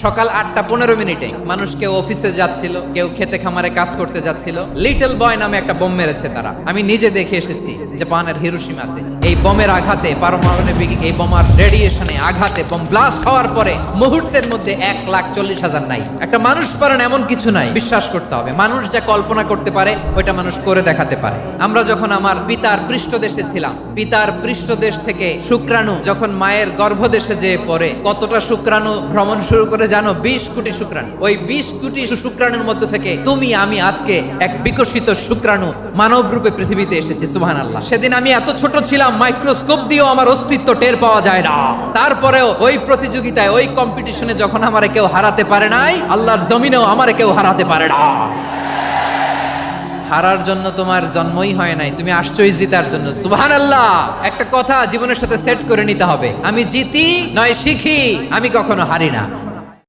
সকাল 8:15 মানুষ কেউ অফিসে যাচ্ছিল, কেউ খেতে খামারে কাজ করতে যাচ্ছিল। লিটল বয় নামে একটা বোম মেরেছে তারা। আমি নিজে দেখে এসেছি জাপানের হিরোশিমাতে। এই বোমের আঘাতে, পারমাণবিক এই বোমার রেডিয়েশনে আঘাতে, বোম ব্লাস্ট হওয়ার পরে মুহূর্তের মধ্যে 1,40,000 নাই। একটা মানুষ পারেন এমন কিছু নাই, বিশ্বাস করতে হবে। মানুষ যা কল্পনা করতে পারে ওইটা মানুষ করে দেখাতে পারে। আমরা যখন আমার পিতার পৃষ্ঠদেশে ছিলাম, পিতার পৃষ্ঠদেশ থেকে শুক্রাণু যখন মায়ের গর্ভদেশে যেয়ে পড়ে, কতটা শুক্রাণু ভ্রমণ শুরু করে জানো? 20 কোটি শুক্রাণু। ওই 20 কোটি শুক্রাণুর মধ্যে থেকে তুমি আমি আজকে এক বিকশিত শুক্রাণু মানব রূপে পৃথিবীতে এসেছি। সুবহানাল্লাহ। সেদিন আমি এত ছোট ছিলাম, মাইক্রোস্কোপ দিয়েও আমার অস্তিত্ব টের পাওয়া যায় না। তারপরেও ওই প্রতিযোগিতায়, ওই কম্পিটিশনে যখন আমারে কেউ হারাতে পারে নাই, আল্লাহর জমিনেও আমারে কেউ হারাতে পারে না। হারার জন্য তোমার জন্মই হয় নাই, তুমি আসছোই জিতার জন্য। সুবহানাল্লাহ। একটা কথা জীবনের সাথে সেট করে নিতে হবে, আমি জিতি নয় শিখি, আমি কখনো হারি না।